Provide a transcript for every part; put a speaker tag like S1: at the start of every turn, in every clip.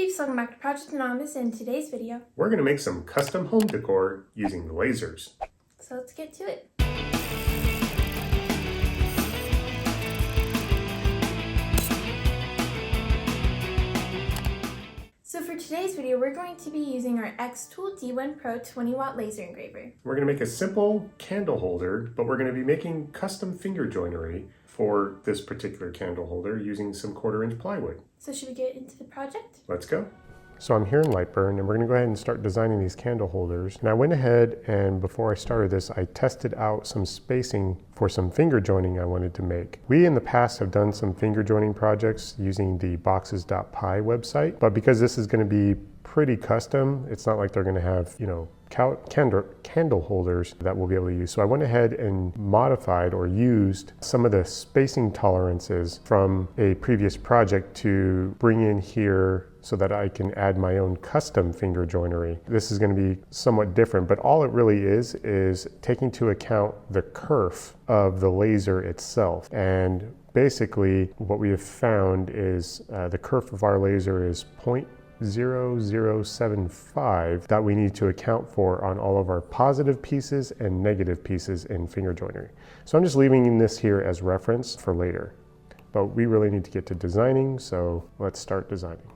S1: Peeps, welcome back to Project Anonymous. In today's video,
S2: we're going to make some custom home decor using the lasers.
S1: So let's get to it. So for today's video, we're going to be using our xTool D1 Pro 20-watt laser engraver.
S2: We're going to make a simple candle holder, but we're going to be making custom finger joinery for this particular candle holder using some 1/4-inch plywood.
S1: So should we get into the project?
S2: Let's go. So I'm here in LightBurn and we're going to go ahead and start designing these candle holders. And I went ahead and before I started this, I tested out some spacing for some finger joining I wanted to make. We in the past have done some finger joining projects using the boxes.py website, but because this is going to be pretty custom, it's not like they're going to have, candle holders that we'll be able to use. So I went ahead and modified or used some of the spacing tolerances from a previous project to bring in here so that I can add my own custom finger joinery. This is going to be somewhat different, but all it really is taking into account the kerf of the laser itself. And basically what we have found is the kerf of our laser is 0.0075 that we need to account for on all of our positive pieces and negative pieces in finger joinery. So I'm just leaving this here as reference for later, but we really need to get to designing, so let's start designing.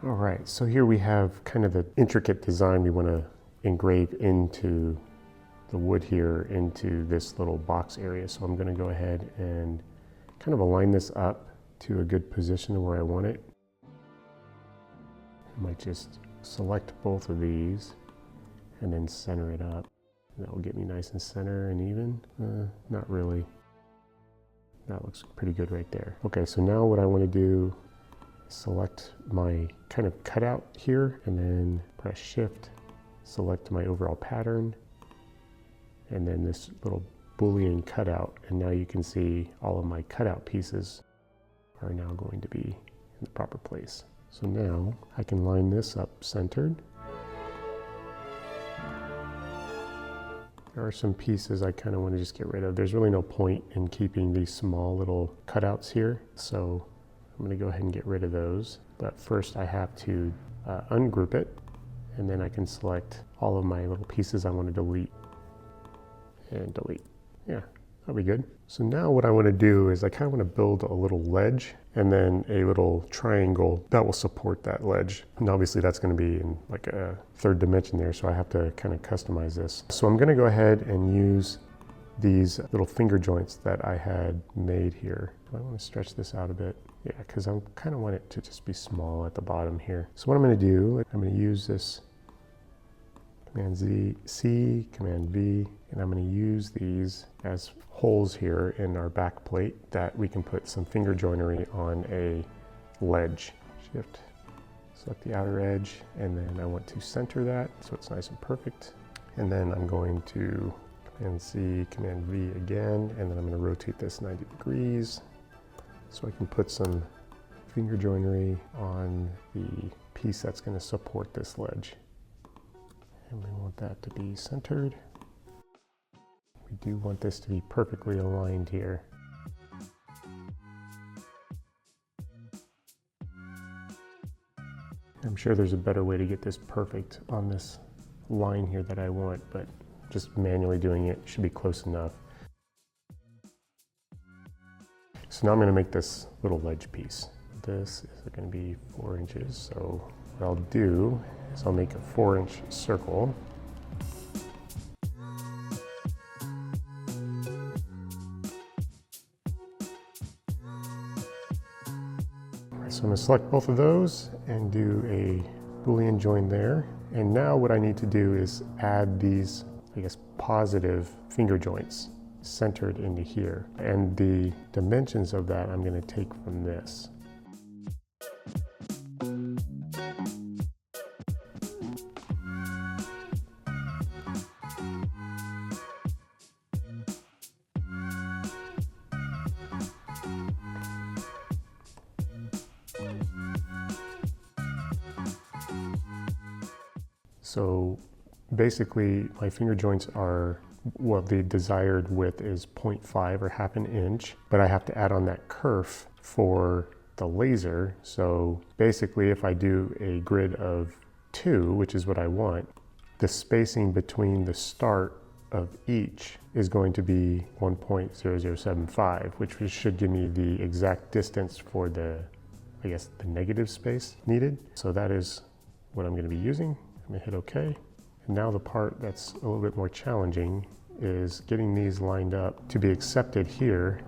S2: All right, so here we have kind of the intricate design we want to engrave into the wood here into this little box area. So I'm going to go ahead and kind of align this up to a good position where I want it. I might just select both of these and then center it up. That will get me nice and center and even. Not really. That looks pretty good right there. Okay, so now what I want to do, select my kind of cutout here and then press shift, select my overall pattern, and then this little Boolean cutout, and now you can see all of my cutout pieces are now going to be in the proper place. So now I can line this up centered. There are some pieces I kind of want to just get rid of. There's really no point in keeping these small little cutouts here, so I'm going to go ahead and get rid of those. But first I have to ungroup it, and then I can select all of my little pieces I want to delete and delete. Yeah, that'll be good. So now what I want to do is I kind of want to build a little ledge and then a little triangle that will support that ledge. And obviously that's going to be in like a 3rd dimension there, so I have to kind of customize this. So I'm going to go ahead and use these little finger joints that I had made here. I want to stretch this out a bit. Yeah, because I kind of want it to just be small at the bottom here. So what I'm going to do, I'm going to use this Command C, Command V, and I'm going to use these as holes here in our back plate that we can put some finger joinery on a ledge. Shift, select the outer edge, and then I want to center that so it's nice and perfect. And then I'm going to Command C, Command V again, and then I'm going to rotate this 90 degrees. So I can put some finger joinery on the piece that's going to support this ledge. And we want that to be centered. We do want this to be perfectly aligned here. I'm sure there's a better way to get this perfect on this line here that I want, but just manually doing it should be close enough. So now I'm going to make this little ledge piece. This is going to be 4 inches. So what I'll do is I'll make a 4-inch circle. So I'm going to select both of those and do a Boolean join there. And now what I need to do is add these, positive finger joints centered into here. And the dimensions of that I'm going to take from this. So basically my finger joints are, well, the desired width is 0.5 or half an inch, but I have to add on that kerf for the laser. So basically if I do a grid of 2, which is what I want, the spacing between the start of each is going to be 1.0075, which should give me the exact distance for the, I guess, the negative space needed. So that is what I'm going to be using. I'm going to hit OK. And now the part that's a little bit more challenging is getting these lined up to be accepted here.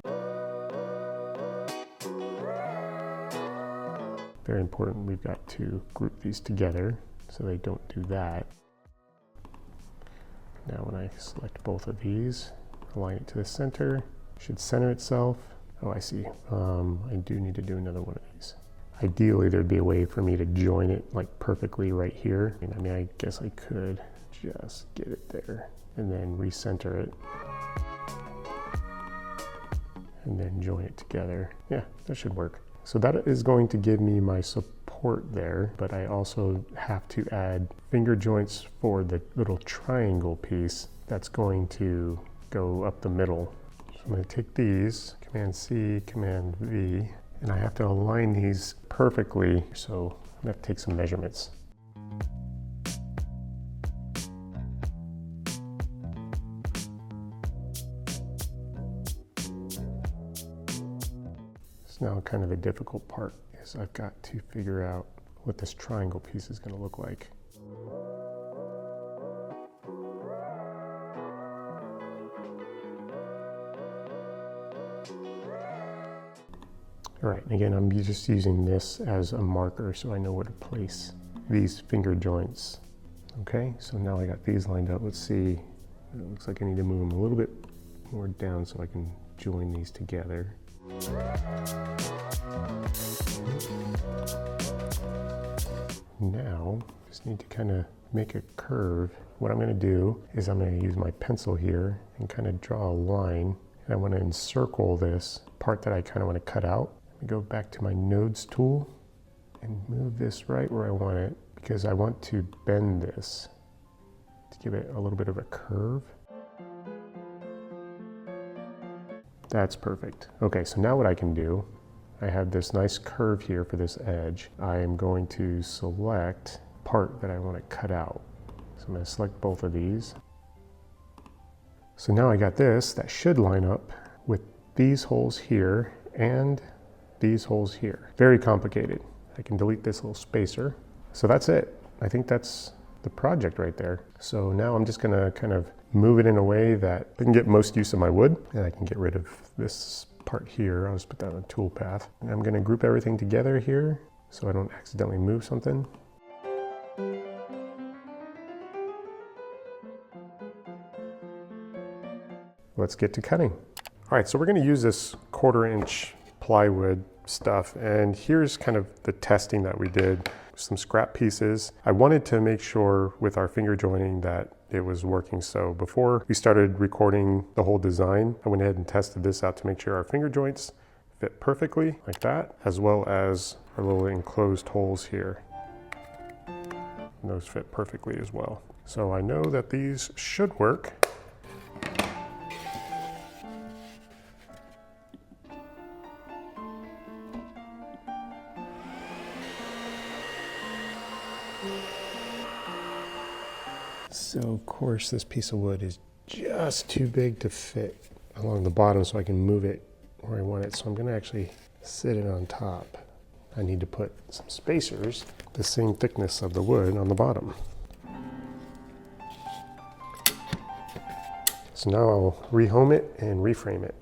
S2: Very important, we've got to group these together so they don't do that. Now when I select both of these, align it to the center, it should center itself. Oh, I see. I do need to do another one of these. Ideally, there'd be a way for me to join it like perfectly right here. I mean, I guess I could just get it there and then recenter it and then join it together. Yeah, that should work. So that is going to give me my support there, but I also have to add finger joints for the little triangle piece that's going to go up the middle. So I'm going to take these, Command C, Command V, and I have to align these perfectly, so I'm going to have to take some measurements. So now kind of the difficult part is I've got to figure out what this triangle piece is going to look like. All right, again, I'm just using this as a marker so I know where to place these finger joints. Okay, so now I got these lined up. Let's see, it looks like I need to move them a little bit more down so I can join these together. Now, just need to kind of make a curve. What I'm going to do is I'm going to use my pencil here and kind of draw a line. And I want to encircle this part that I kind of want to cut out. Let me go back to my nodes tool and move this right where I want it because I want to bend this to give it a little bit of a curve. That's perfect. Okay, so now what I can do, I have this nice curve here for this edge. I am going to select part that I want to cut out. So I'm going to select both of these. So now I got this that should line up with these holes here and these holes here. Very complicated. I can delete this little spacer. So that's it. I think that's the project right there. So now I'm just going to kind of move it in a way that I can get most use of my wood, and I can get rid of this part here. I'll just put that on a tool path. And I'm going to group everything together here so I don't accidentally move something. Let's get to cutting. All right, so we're going to use this 1/4 inch plywood stuff, and here's kind of the testing that we did. Some scrap pieces. I wanted to make sure with our finger joining that it was working. So before we started recording the whole design, I went ahead and tested this out to make sure our finger joints fit perfectly like that, as well as our little enclosed holes here. And those fit perfectly as well. So I know that these should work. So of course this piece of wood is just too big to fit along the bottom so I can move it where I want it. So I'm going to actually sit it on top. I need to put some spacers, the same thickness of the wood, on the bottom. So now I'll rehome it and reframe it.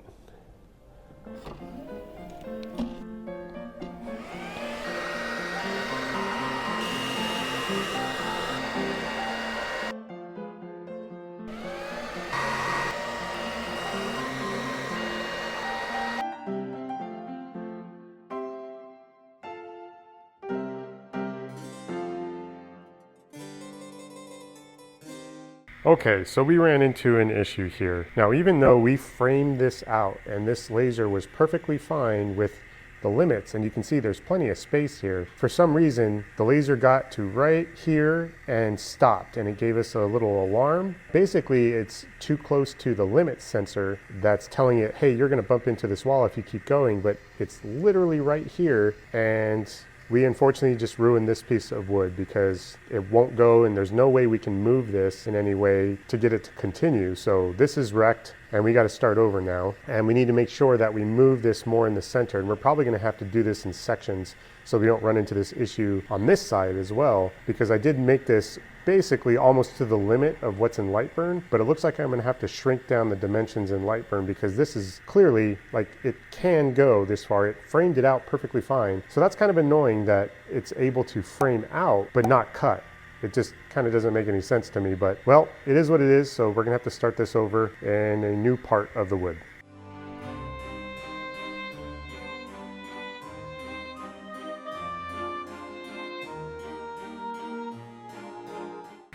S2: Okay, so we ran into an issue here. Now, even though we framed this out and this laser was perfectly fine with the limits, and you can see there's plenty of space here. For some reason, the laser got to right here and stopped, and it gave us a little alarm. Basically, it's too close to the limit sensor that's telling it, hey, you're gonna bump into this wall if you keep going, but it's literally right here, and we unfortunately just ruined this piece of wood because it won't go, and there's no way we can move this in any way to get it to continue. So this is wrecked, and we got to start over now. And we need to make sure that we move this more in the center. And we're probably going to have to do this in sections so we don't run into this issue on this side as well, because I did make this basically almost to the limit of what's in LightBurn, but it looks like I'm gonna have to shrink down the dimensions in LightBurn because this is clearly, like, it can go this far. It framed it out perfectly fine. So that's kind of annoying that it's able to frame out but not cut. It just kind of doesn't make any sense to me, but well, it is what it is. So we're gonna have to start this over in a new part of the wood.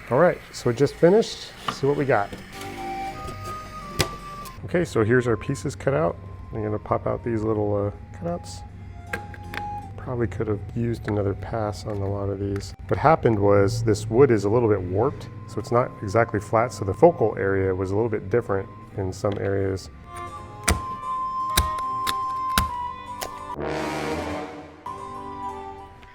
S2: All right, so it just finished. Let's see what we got. Okay, so here's our pieces cut out. I'm gonna pop out these little cutouts. Probably could have used another pass on a lot of these. What happened was this wood is a little bit warped, so it's not exactly flat, so the focal area was a little bit different in some areas.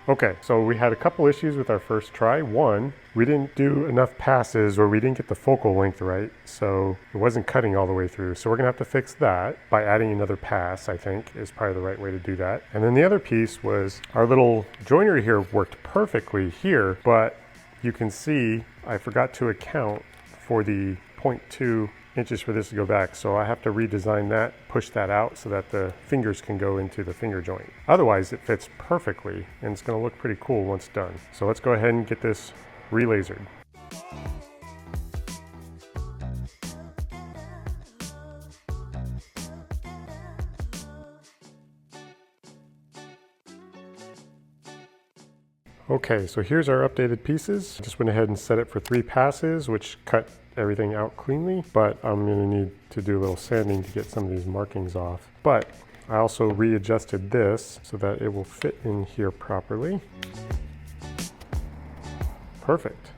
S2: Okay, so we had a couple issues with our first try. One, we didn't do enough passes, or we didn't get the focal length right, so it wasn't cutting all the way through. So we're gonna have to fix that by adding another pass, I think, is probably the right way to do that. And then the other piece was our little joinery here worked perfectly here, but you can see I forgot to account for the 0.2 inches for this to go back, so I have to redesign that, push that out so that the fingers can go into the finger joint. Otherwise it fits perfectly and it's going to look pretty cool once done. So let's go ahead and get this re-lasered. Okay, so here's our updated pieces. I just went ahead and set it for 3 passes, which cut everything out cleanly, but I'm gonna need to do a little sanding to get some of these markings off. But I also readjusted this so that it will fit in here properly. Perfect.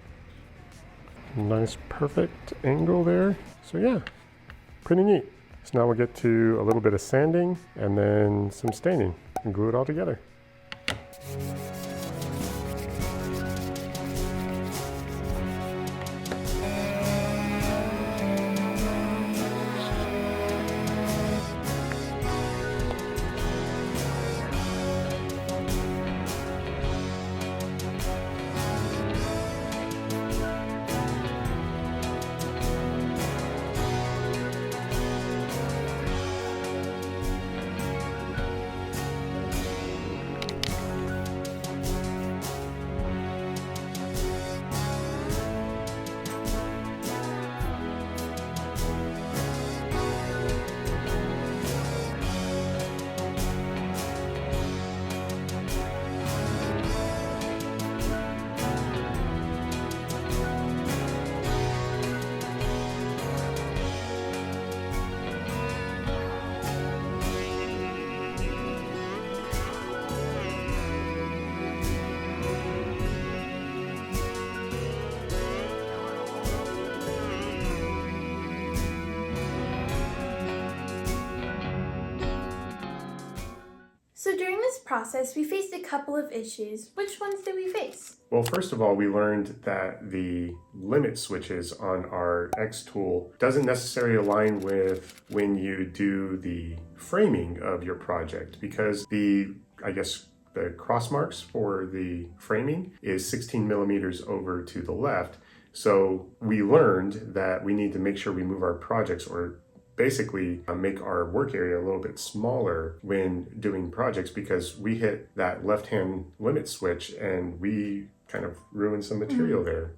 S2: Nice perfect angle there. So yeah, pretty neat. So now we'll get to a little bit of sanding and then some staining and glue it all together.
S1: So during this process, we faced a couple of issues. Which ones did we face?
S2: Well, first of all, we learned that the limit switches on our xTool doesn't necessarily align with when you do the framing of your project, because the cross marks for the framing is 16 millimeters over to the left. So we learned that we need to make sure we move our projects, or basically make our work area a little bit smaller when doing projects, because we hit that left-hand limit switch and we kind of ruined some material there.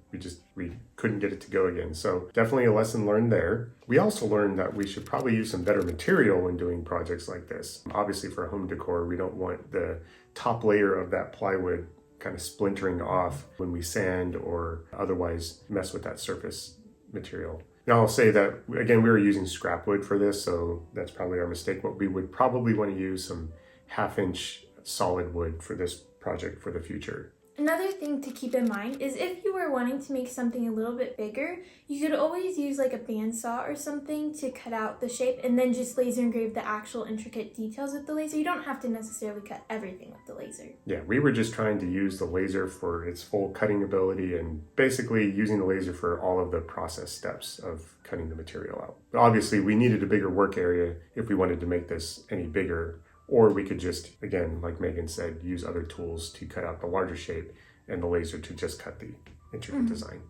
S2: We couldn't get it to go again. So definitely a lesson learned there. We also learned that we should probably use some better material when doing projects like this. Obviously for home decor, we don't want the top layer of that plywood kind of splintering off when we sand or otherwise mess with that surface material. Now I'll say that, again, we were using scrap wood for this, so that's probably our mistake. What we would probably want to use some 1/2" solid wood for this project for the future.
S1: Another thing to keep in mind is if you were wanting to make something a little bit bigger, you could always use like a bandsaw or something to cut out the shape and then just laser engrave the actual intricate details with the laser. You don't have to necessarily cut everything with the laser.
S2: Yeah, we were just trying to use the laser for its full cutting ability and basically using the laser for all of the process steps of cutting the material out. But obviously we needed a bigger work area if we wanted to make this any bigger. Or we could just, again, like Megan said, use other tools to cut out the larger shape and the laser to just cut the intricate design.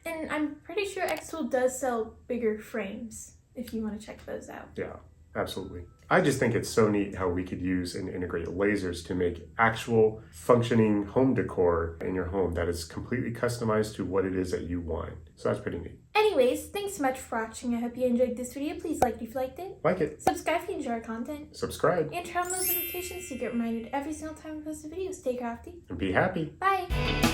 S1: And I'm pretty sure xTool does sell bigger frames if you want to check those out.
S2: Yeah, absolutely. I just think it's so neat how we could use and integrate lasers to make actual functioning home decor in your home that is completely customized to what it is that you want. So that's pretty neat.
S1: Anyways, thanks so much for watching. I hope you enjoyed this video. Please like if you liked it.
S2: Like it.
S1: Subscribe if you enjoy our content.
S2: Subscribe.
S1: And turn on those notifications to get reminded every single time we post a video. Stay crafty.
S2: And be happy.
S1: Bye.